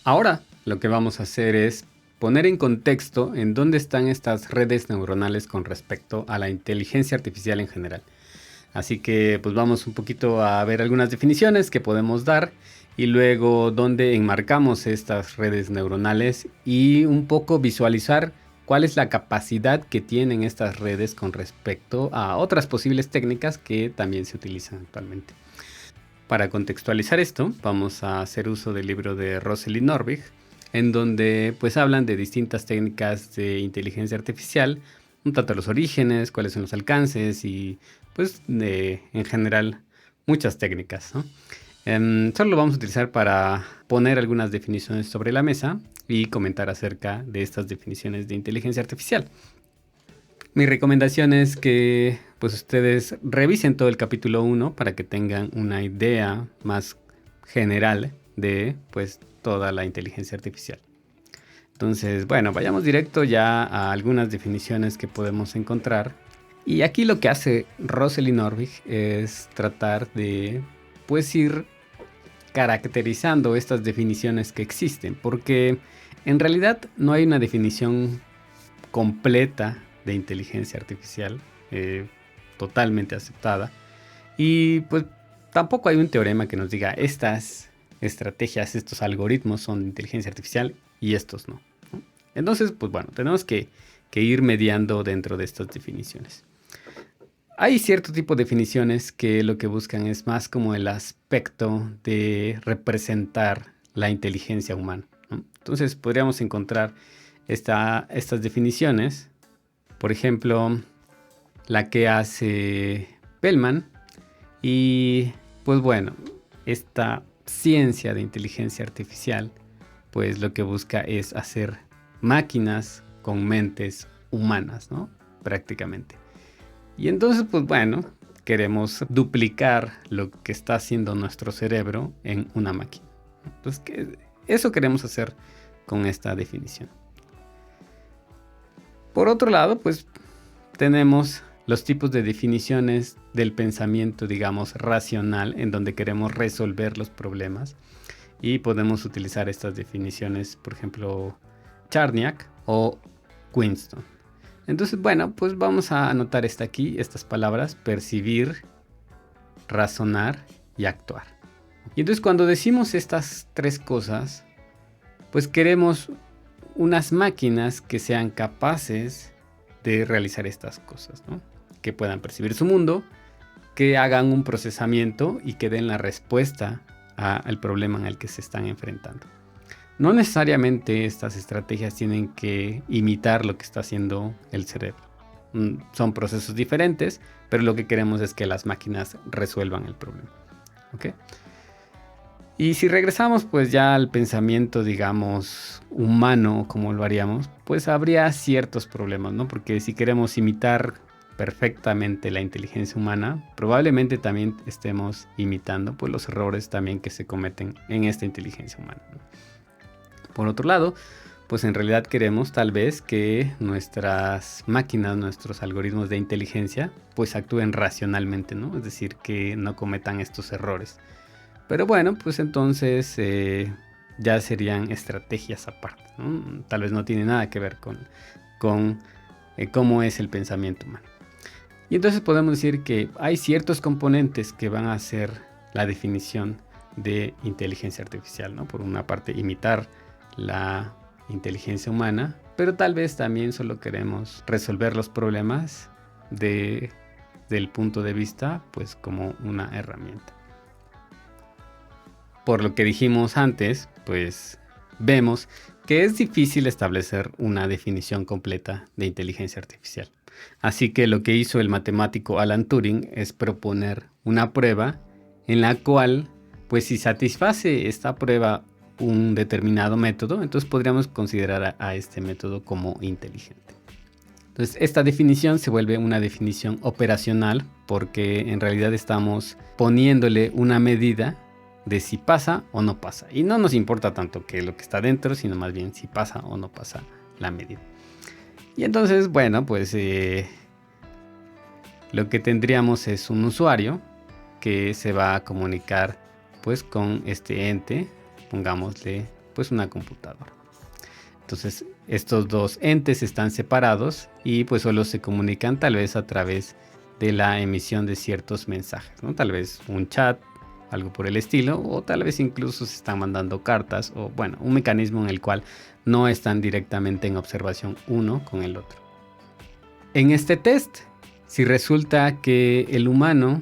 Ahora lo que vamos a hacer es poner en contexto en dónde están estas redes neuronales con respecto a la inteligencia artificial en general. Así que pues vamos un poquito a ver algunas definiciones que podemos dar y luego dónde enmarcamos estas redes neuronales y un poco visualizar cuál es la capacidad que tienen estas redes con respecto a otras posibles técnicas que también se utilizan actualmente. Para contextualizar esto, vamos a hacer uso del libro de Rosalind Norbig, en donde pues hablan de distintas técnicas de inteligencia artificial, un tanto los orígenes, cuáles son los alcances y pues en general muchas técnicas, ¿no? Solo lo vamos a utilizar para poner algunas definiciones sobre la mesa y comentar acerca de estas definiciones de inteligencia artificial. Mi recomendación es que pues ustedes revisen todo el capítulo 1 para que tengan una idea más general de pues toda la inteligencia artificial. Entonces, bueno, vayamos directo ya a algunas definiciones que podemos encontrar. Y aquí lo que hace Rosalind Norbig es tratar de pues ir caracterizando estas definiciones que existen, porque en realidad no hay una definición completa de inteligencia artificial totalmente aceptada, y pues tampoco hay un teorema que nos diga estas estrategias, estos algoritmos son de inteligencia artificial y estos no. Entonces, pues bueno, tenemos que ir mediando dentro de estas definiciones. Hay cierto tipo de definiciones que lo que buscan es más como el aspecto de representar la inteligencia humana, ¿no? Entonces podríamos encontrar estas definiciones, por ejemplo, la que hace Bellman, y pues bueno, esta ciencia de inteligencia artificial, pues lo que busca es hacer máquinas con mentes humanas, ¿no? Prácticamente. Y entonces, pues bueno, queremos duplicar lo que está haciendo nuestro cerebro en una máquina. Entonces, eso queremos hacer con esta definición. Por otro lado, pues tenemos los tipos de definiciones del pensamiento, digamos, racional, en donde queremos resolver los problemas. Y podemos utilizar estas definiciones, por ejemplo, Charniak o Winston. Entonces, bueno, pues vamos a anotar estas palabras: percibir, razonar y actuar. Y entonces cuando decimos estas tres cosas, pues queremos unas máquinas que sean capaces de realizar estas cosas, ¿no? Que puedan percibir su mundo, que hagan un procesamiento y que den la respuesta al problema en el que se están enfrentando. No necesariamente estas estrategias tienen que imitar lo que está haciendo el cerebro. Son procesos diferentes, pero lo que queremos es que las máquinas resuelvan el problema. ¿Okay? Y si regresamos pues ya al pensamiento, digamos, humano, como lo haríamos, pues habría ciertos problemas, ¿no? Porque si queremos imitar perfectamente la inteligencia humana, probablemente también estemos imitando pues los errores también que se cometen en esta inteligencia humana, ¿no? Por otro lado, pues en realidad queremos tal vez que nuestras máquinas, nuestros algoritmos de inteligencia, pues actúen racionalmente, ¿no? Es decir, que no cometan estos errores. Pero bueno, pues entonces ya serían estrategias aparte, ¿no? Tal vez no tiene nada que ver con cómo es el pensamiento humano. Y entonces podemos decir que hay ciertos componentes que van a ser la definición de inteligencia artificial, ¿no? Por una parte, imitar la inteligencia humana, pero tal vez también solo queremos resolver los problemas del punto de vista pues como una herramienta. Por lo que dijimos antes, pues vemos que es difícil establecer una definición completa de inteligencia artificial. Así que lo que hizo el matemático Alan Turing es proponer una prueba en la cual, pues si satisface esta prueba un determinado método, entonces podríamos considerar a este método como inteligente. Entonces esta definición se vuelve una definición operacional porque en realidad estamos poniéndole una medida de si pasa o no pasa. Y no nos importa tanto que lo que está dentro, sino más bien si pasa o no pasa la medida. Y entonces, bueno, pues lo que tendríamos es un usuario que se va a comunicar pues con este ente, pongámosle pues una computadora. Entonces estos dos entes están separados y pues solo se comunican tal vez a través de la emisión de ciertos mensajes, ¿no? Tal vez un chat, algo por el estilo, o tal vez incluso se están mandando cartas, o bueno, un mecanismo en el cual no están directamente en observación uno con el otro. En este test, si resulta que el humano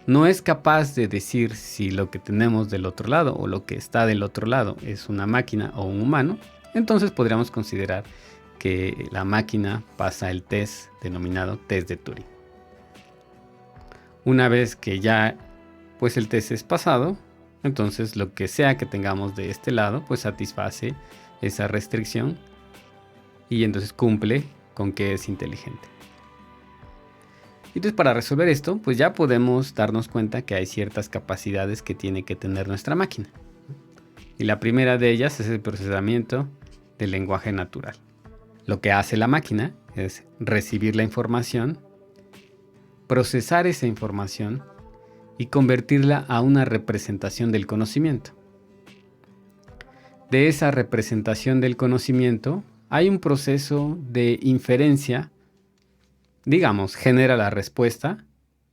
no es capaz de decir si lo que tenemos del otro lado o lo que está del otro lado es una máquina o un humano, entonces podríamos considerar que la máquina pasa el test denominado test de Turing. Una vez que ya pues el test es pasado, entonces lo que sea que tengamos de este lado pues satisface esa restricción y entonces cumple con que es inteligente. Entonces para resolver esto pues ya podemos darnos cuenta que hay ciertas capacidades que tiene que tener nuestra máquina. Y la primera de ellas es el procesamiento del lenguaje natural. Lo que hace la máquina es recibir la información, procesar esa información y convertirla a una representación del conocimiento. De esa representación del conocimiento hay un proceso de inferencia, digamos, genera la respuesta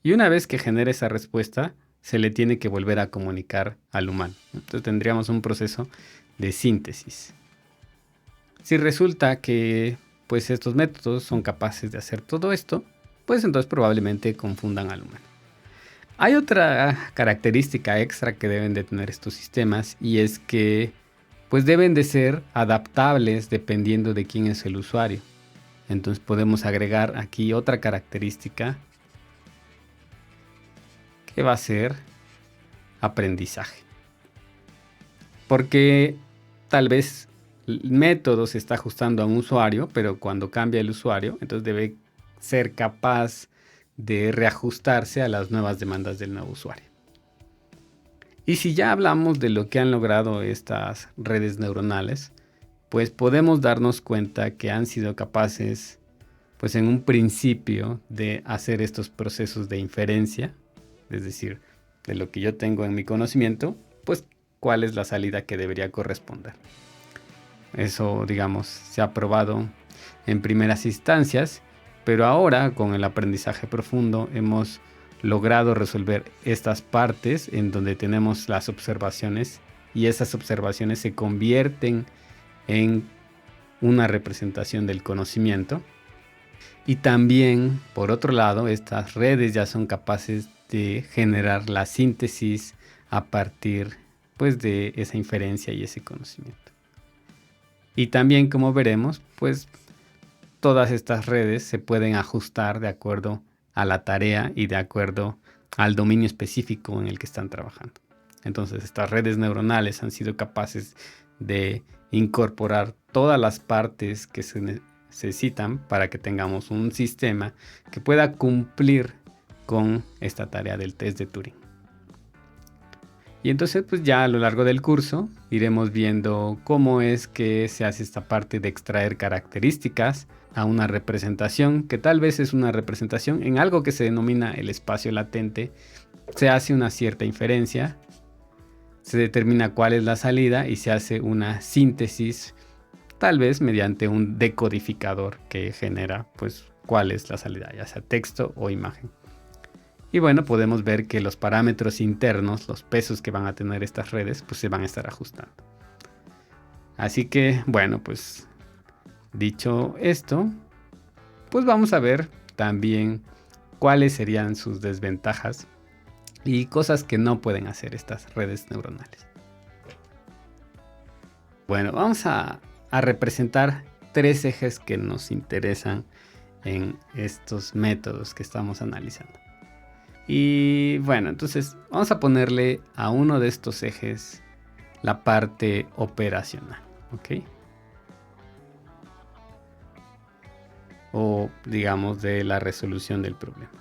y una vez que genera esa respuesta se le tiene que volver a comunicar al humano. Entonces tendríamos un proceso de síntesis. Si resulta que pues estos métodos son capaces de hacer todo esto, pues entonces probablemente confundan al humano. Hay otra característica extra que deben de tener estos sistemas y es que pues deben de ser adaptables dependiendo de quién es el usuario. Entonces podemos agregar aquí otra característica que va a ser aprendizaje. Porque tal vez el método se está ajustando a un usuario, pero cuando cambia el usuario, entonces debe ser capaz de reajustarse a las nuevas demandas del nuevo usuario. Y si ya hablamos de lo que han logrado estas redes neuronales, pues podemos darnos cuenta que han sido capaces, pues en un principio, de hacer estos procesos de inferencia, es decir, de lo que yo tengo en mi conocimiento, pues cuál es la salida que debería corresponder. Eso, digamos, se ha probado en primeras instancias, pero ahora con el aprendizaje profundo hemos logrado resolver estas partes en donde tenemos las observaciones y esas observaciones se convierten en una representación del conocimiento. Y también, por otro lado, estas redes ya son capaces de generar la síntesis a partir pues, de esa inferencia y ese conocimiento. Y también, como veremos, pues todas estas redes se pueden ajustar de acuerdo a la tarea y de acuerdo al dominio específico en el que están trabajando. Entonces, estas redes neuronales han sido capaces de incorporar todas las partes que se necesitan para que tengamos un sistema que pueda cumplir con esta tarea del test de Turing. Y entonces pues ya a lo largo del curso iremos viendo cómo es que se hace esta parte de extraer características a una representación, que tal vez es una representación en algo que se denomina el espacio latente. Se hace una cierta inferencia, se determina cuál es la salida y se hace una síntesis, tal vez mediante un decodificador que genera pues cuál es la salida, ya sea texto o imagen. Y bueno, podemos ver que los parámetros internos, los pesos que van a tener estas redes, pues se van a estar ajustando. Así que, bueno, pues dicho esto, pues vamos a ver también cuáles serían sus desventajas y cosas que no pueden hacer estas redes neuronales. Bueno, vamos a representar tres ejes que nos interesan en estos métodos que estamos analizando. Y bueno, entonces vamos a ponerle a uno de estos ejes la parte operacional, ¿ok? O digamos de la resolución del problema.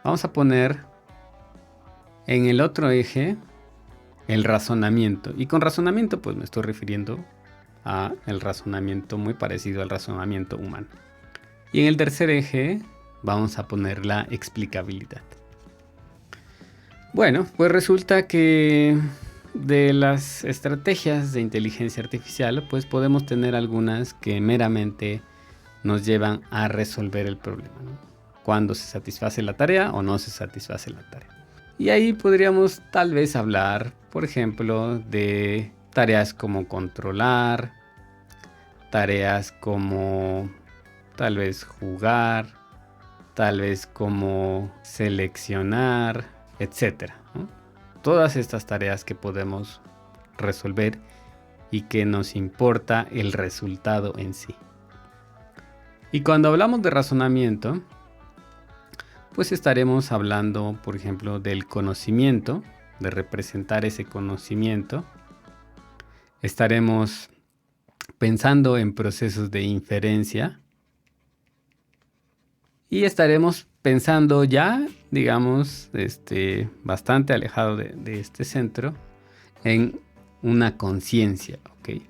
Vamos a poner en el otro eje el razonamiento. Y con razonamiento pues me estoy refiriendo a el razonamiento muy parecido al razonamiento humano. Y en el tercer eje vamos a poner la explicabilidad. Bueno, pues resulta que de las estrategias de inteligencia artificial, pues podemos tener algunas que meramente nos llevan a resolver el problema, ¿no? Cuando se satisface la tarea o no se satisface la tarea. Y ahí podríamos tal vez hablar, por ejemplo, de tareas como controlar, tareas como tal vez jugar, tal vez como seleccionar, etcétera, ¿no? Todas estas tareas que podemos resolver y que nos importa el resultado en sí. Y cuando hablamos de razonamiento, pues estaremos hablando, por ejemplo, del conocimiento, de representar ese conocimiento. Estaremos pensando en procesos de inferencia y estaremos pensando ya, digamos, bastante alejado de este centro, en una conciencia, ¿ok?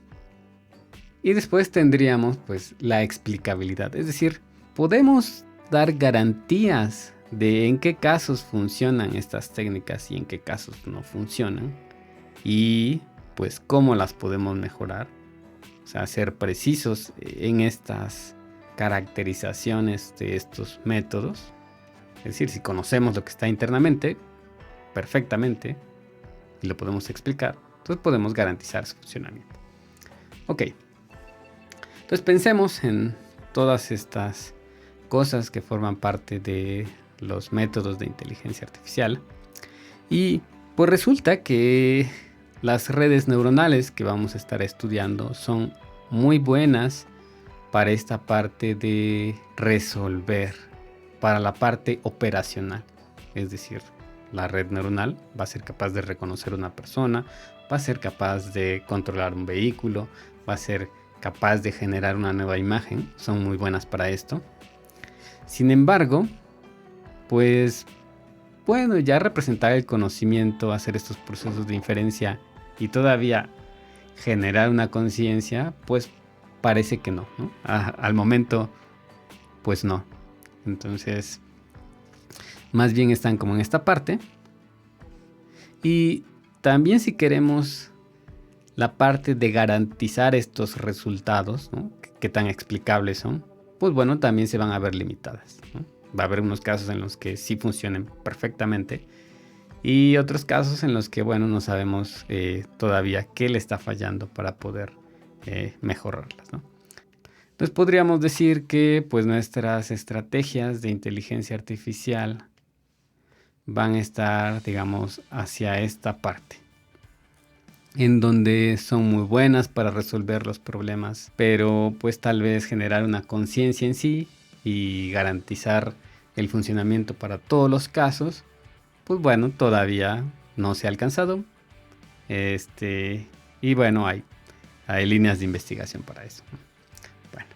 Y después tendríamos pues la explicabilidad, es decir, podemos dar garantías de en qué casos funcionan estas técnicas y en qué casos no funcionan y pues cómo las podemos mejorar, o sea, ser precisos en estas caracterizaciones de estos métodos, es decir, si conocemos lo que está internamente perfectamente y lo podemos explicar, entonces podemos garantizar su funcionamiento. Ok, entonces pensemos en todas estas cosas que forman parte de los métodos de inteligencia artificial y pues resulta que las redes neuronales que vamos a estar estudiando son muy buenas para esta parte de resolver, para la parte operacional, es decir, la red neuronal va a ser capaz de reconocer una persona, va a ser capaz de controlar un vehículo, va a ser capaz de generar una nueva imagen, son muy buenas para esto. Sin embargo, pues bueno, ya representar el conocimiento, hacer estos procesos de inferencia y todavía generar una conciencia, pues parece que no, ¿no? Al momento, pues no. Entonces, más bien están como en esta parte. Y también si queremos la parte de garantizar estos resultados, ¿no? Que tan explicables son, pues bueno, también se van a ver limitadas, ¿no? Va a haber unos casos en los que sí funcionen perfectamente y otros casos en los que, bueno, no sabemos todavía qué le está fallando para poder mejorarlas, ¿no? Entonces podríamos decir que pues nuestras estrategias de inteligencia artificial van a estar, digamos, hacia esta parte, en donde son muy buenas para resolver los problemas, pero pues tal vez generar una conciencia en sí y garantizar el funcionamiento para todos los casos, pues bueno, todavía no se ha alcanzado. Y bueno, hay líneas de investigación para eso, ¿no? Bueno,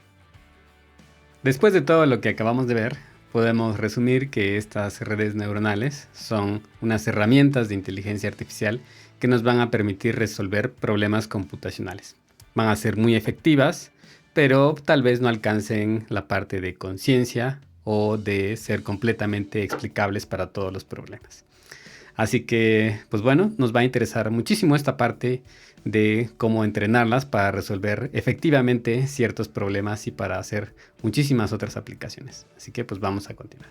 después de todo lo que acabamos de ver, podemos resumir que estas redes neuronales son unas herramientas de inteligencia artificial que nos van a permitir resolver problemas computacionales. Van a ser muy efectivas, pero tal vez no alcancen la parte de conciencia o de ser completamente explicables para todos los problemas. Así que, pues bueno, nos va a interesar muchísimo esta parte de cómo entrenarlas para resolver efectivamente ciertos problemas y para hacer muchísimas otras aplicaciones. Así que, pues vamos a continuar.